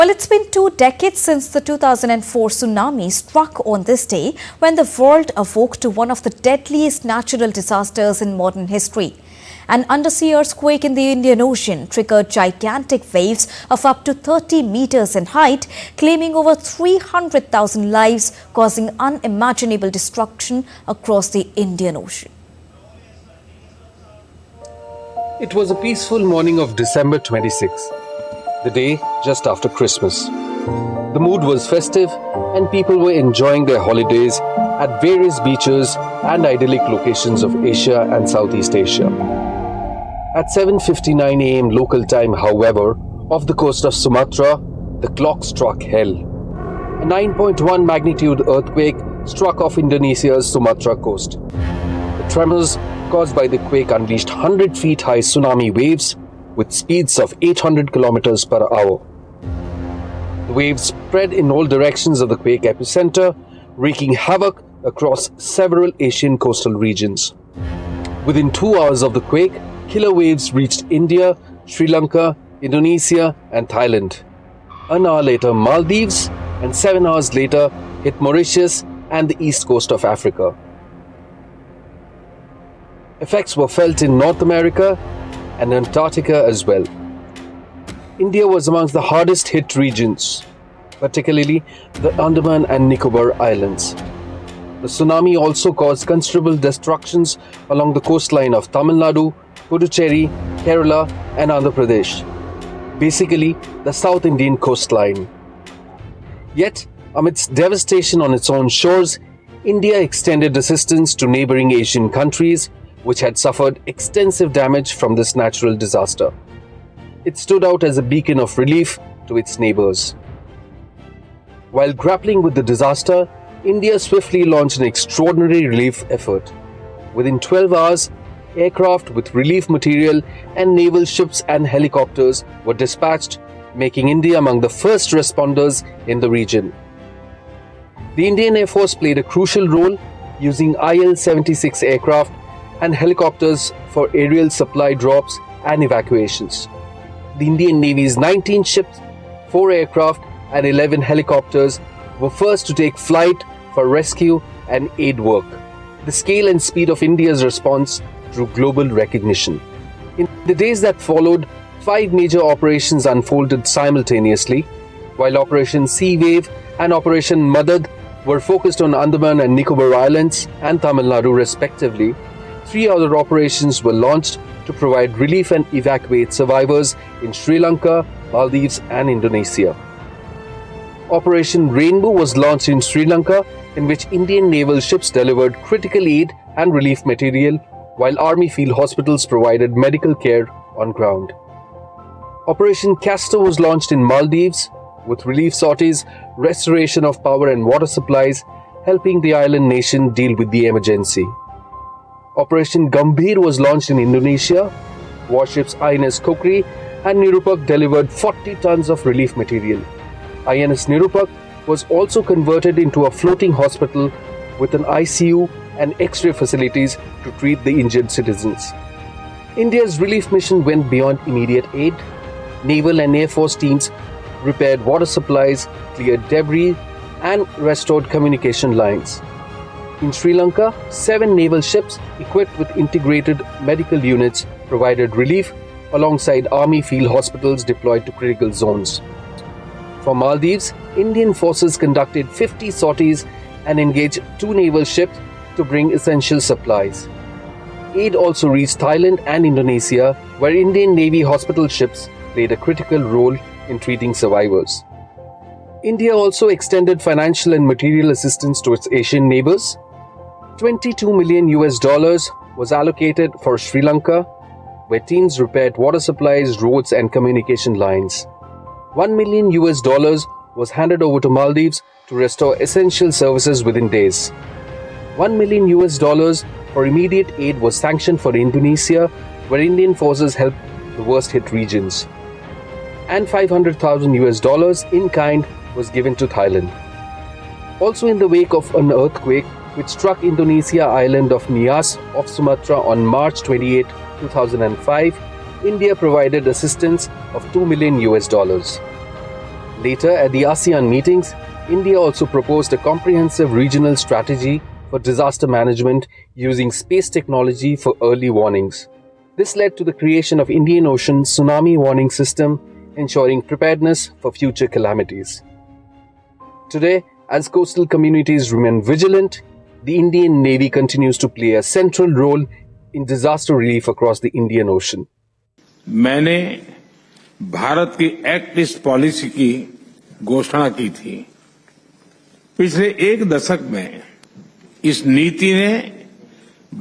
Well, it's been 2 decades since the 2004 tsunami struck on this day, when the world awoke to one of the deadliest natural disasters in modern history. An undersea earthquake in the Indian Ocean triggered gigantic waves of up to 30 meters in height, claiming over 300,000 lives, causing unimaginable destruction across the Indian Ocean. It was a peaceful morning of December 26, the day just after Christmas. The mood was festive and people were enjoying their holidays at various beaches and idyllic locations of Asia and Southeast Asia. At 7:59 a.m. local time, however, off the coast of Sumatra, the clock struck hell. A 9.1 magnitude earthquake struck off Indonesia's Sumatra coast. The tremors caused by the quake unleashed 100 feet high tsunami waves with speeds of 800 kilometers per hour. The waves spread in all directions of the quake epicenter, wreaking havoc across several Asian coastal regions. Within 2 hours of the quake, killer waves reached India, Sri Lanka, Indonesia and Thailand. An hour later, Maldives, and 7 hours later hit Mauritius and the east coast of Africa. Effects were felt in North America and Antarctica as well. India was amongst the hardest hit regions, particularly the Andaman and Nicobar Islands. The tsunami also caused considerable destructions along the coastline of Tamil Nadu, Puducherry, Kerala and Andhra Pradesh, basically the South Indian coastline. Yet, amidst devastation on its own shores, India extended assistance to neighbouring Asian countries which had suffered extensive damage from this natural disaster. It stood out as a beacon of relief to its neighbours. While grappling with the disaster, India swiftly launched an extraordinary relief effort. Within 12 hours, aircraft with relief material and naval ships and helicopters were dispatched, making India among the first responders in the region. The Indian Air Force played a crucial role, using IL-76 aircraft and helicopters for aerial supply drops and evacuations. The Indian Navy's 19 ships, 4 aircraft and 11 helicopters were first to take flight for rescue and aid work. The scale and speed of India's response drew global recognition. In the days that followed, 5 major operations unfolded simultaneously. While Operation Sea Wave and Operation Madad were focused on Andaman and Nicobar Islands and Tamil Nadu respectively, 3 other operations were launched to provide relief and evacuate survivors in Sri Lanka, Maldives and Indonesia. Operation Rainbow was launched in Sri Lanka, in which Indian naval ships delivered critical aid and relief material, while army field hospitals provided medical care on ground. Operation Castor was launched in Maldives, with relief sorties, restoration of power and water supplies, helping the island nation deal with the emergency. Operation Gambhir was launched in Indonesia. Warships INS Kokri and Nirupak delivered 40 tons of relief material. INS Nirupak was also converted into a floating hospital with an ICU and X-ray facilities to treat the injured citizens. India's relief mission went beyond immediate aid. Naval and Air Force teams repaired water supplies, cleared debris and restored communication lines. In Sri Lanka, 7 naval ships equipped with integrated medical units provided relief alongside army field hospitals deployed to critical zones. For Maldives, Indian forces conducted 50 sorties and engaged 2 naval ships to bring essential supplies. Aid also reached Thailand and Indonesia, where Indian Navy hospital ships played a critical role in treating survivors. India also extended financial and material assistance to its Asian neighbors. $22 million was allocated for Sri Lanka, where teams repaired water supplies, roads and communication lines. $1 million was handed over to Maldives to restore essential services within days. $1 million for immediate aid was sanctioned for Indonesia, where Indian forces helped the worst hit regions. And $500,000 in kind was given to Thailand. Also in the wake of an earthquake which struck Indonesia island of Nias off Sumatra on March 28, 2005, India provided assistance of $2 million. Later, at the ASEAN meetings, India also proposed a comprehensive regional strategy for disaster management using space technology for early warnings. This led to the creation of Indian Ocean Tsunami Warning System, ensuring preparedness for future calamities. Today, as coastal communities remain vigilant, the Indian Navy continues to play a central role in disaster relief across the Indian Ocean. मैंने भारत की act east policy की घोषणा की थी। पिछले एक दशक में इस नीति ने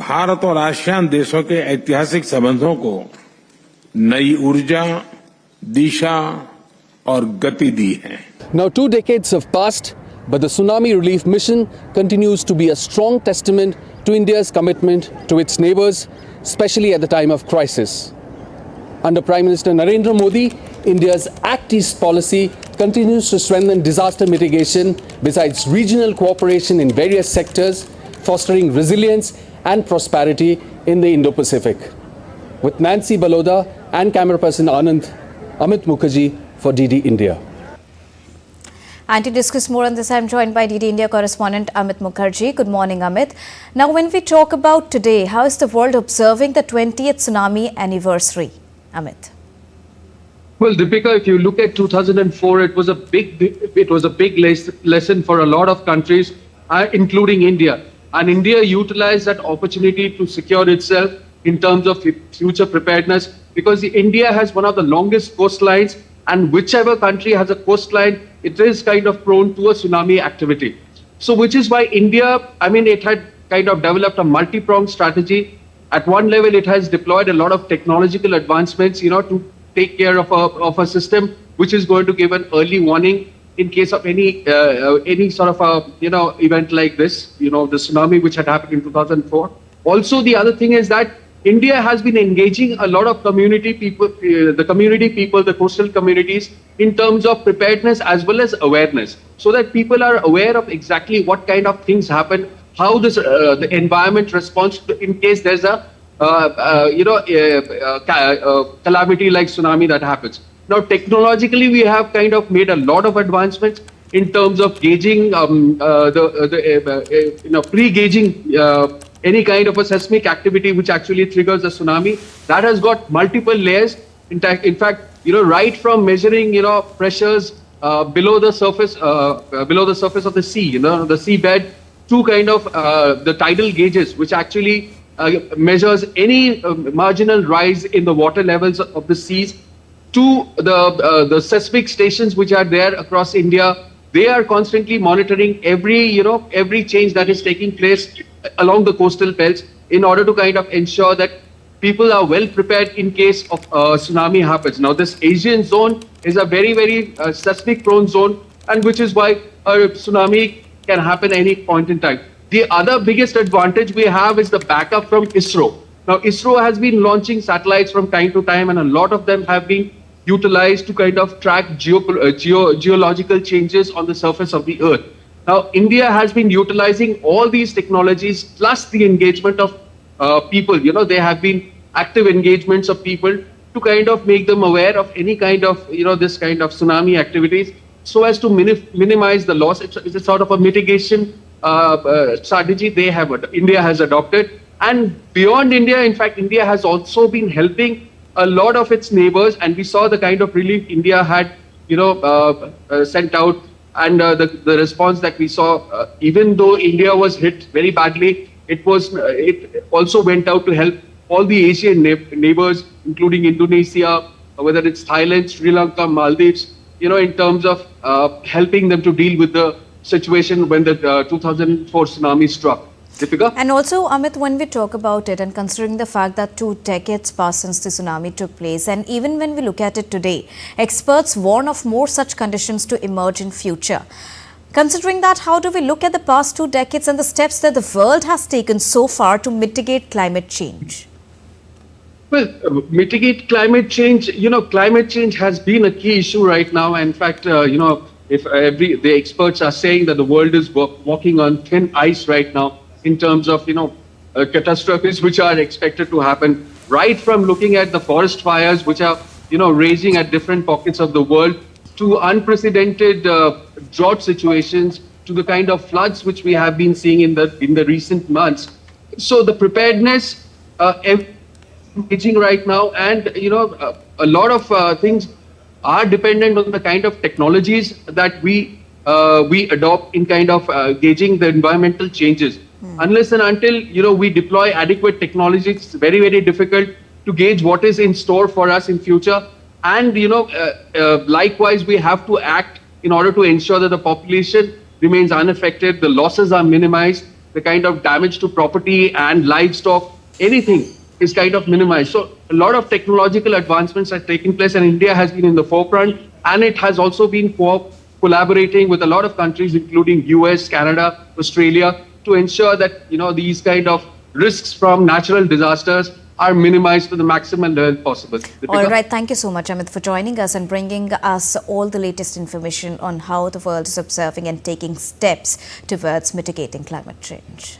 भारत और आसियान देशों के ऐतिहासिक संबंधों को नई ऊर्जा, दिशा और गति दी है। Now 2 decades have passed, but the tsunami relief mission continues to be a strong testament to India's commitment to its neighbors, especially at the time of crisis. Under Prime Minister Narendra Modi, India's Act East policy continues to strengthen disaster mitigation besides regional cooperation in various sectors, fostering resilience and prosperity in the Indo-Pacific. With Nancy Baloda and camera person Anand, Amit Mukherjee for DD India. And to discuss more on this, I am joined by DD India correspondent Amit Mukherjee. Good morning, Amit. Now, when we talk about today, how is the world observing the 20th tsunami anniversary? Amit. Well, Deepika, if you look at 2004, it was a big lesson for a lot of countries, including India. And India utilized that opportunity to secure itself in terms of future preparedness, because India has one of the longest coastlines, and whichever country has a coastline, it is kind of prone to a tsunami activity. So which is why India, it had kind of developed a multi-pronged strategy. At one level, it has deployed a lot of technological advancements, to take care of a system which is going to give an early warning in case of any sort of a, event like this, the tsunami which had happened in 2004. Also, the other thing is that India has been engaging a lot of community people, the coastal communities, in terms of preparedness as well as awareness, so that people are aware of exactly what kind of things happen, how this the environment responds in case there's a calamity like tsunami that happens. Now, technologically, we have kind of made a lot of advancements in terms of gauging, pre-gauging any kind of a seismic activity which actually triggers a tsunami. That has got multiple layers. In fact, right from measuring, pressures below the surface of the sea, the seabed, to kind of the tidal gauges, which actually measures any marginal rise in the water levels of the seas, to the seismic stations which are there across India. They are constantly monitoring every change that is taking place along the coastal belts in order to kind of ensure that people are well prepared in case of tsunami happens. Now, this Asian zone is a very, very seismic prone zone, and which is why a tsunami can happen any point in time. The other biggest advantage we have is the backup from ISRO. Now, ISRO has been launching satellites from time to time, and a lot of them have been utilized to kind of track geological changes on the surface of the earth. Now, India has been utilizing all these technologies plus the engagement of people. There have been active engagements of people to kind of make them aware of any kind of, this kind of tsunami activities, so as to minimize the loss. It's a sort of a mitigation strategy India has adopted. And beyond India, in fact, India has also been helping a lot of its neighbors, and we saw the kind of relief India had, sent out, and the response that we saw, even though India was hit very badly, it also went out to help all the Asian neighbors, including Indonesia, whether it's Thailand, Sri Lanka, Maldives, in terms of helping them to deal with the situation when the 2004 tsunami struck. Deepika? And also, Amit, when we talk about it, and considering the fact that 2 decades passed since the tsunami took place, and even when we look at it today, experts warn of more such conditions to emerge in future. Considering that, how do we look at the past 2 decades and the steps that the world has taken so far to mitigate climate change? Well, mitigate climate change, climate change has been a key issue right now. In fact, if the experts are saying that the world is walking on thin ice right now, in terms of, catastrophes which are expected to happen, right from looking at the forest fires which are, raging at different pockets of the world, to unprecedented drought situations, to the kind of floods which we have been seeing in the recent months. So the preparedness aging right now, and a lot of things are dependent on the kind of technologies that we adopt in kind of gauging the environmental changes. Unless and until we deploy adequate technology, it's very, very difficult to gauge what is in store for us in future. And likewise, we have to act in order to ensure that the population remains unaffected, the losses are minimized, the kind of damage to property and livestock, anything is kind of minimized. So a lot of technological advancements are taking place, and India has been in the forefront, and it has also been collaborating with a lot of countries, including US, Canada, Australia, to ensure that these kind of risks from natural disasters are minimized to the maximum level possible. All right. Thank you so much, Amit, for joining us and bringing us all the latest information on how the world is observing and taking steps towards mitigating climate change.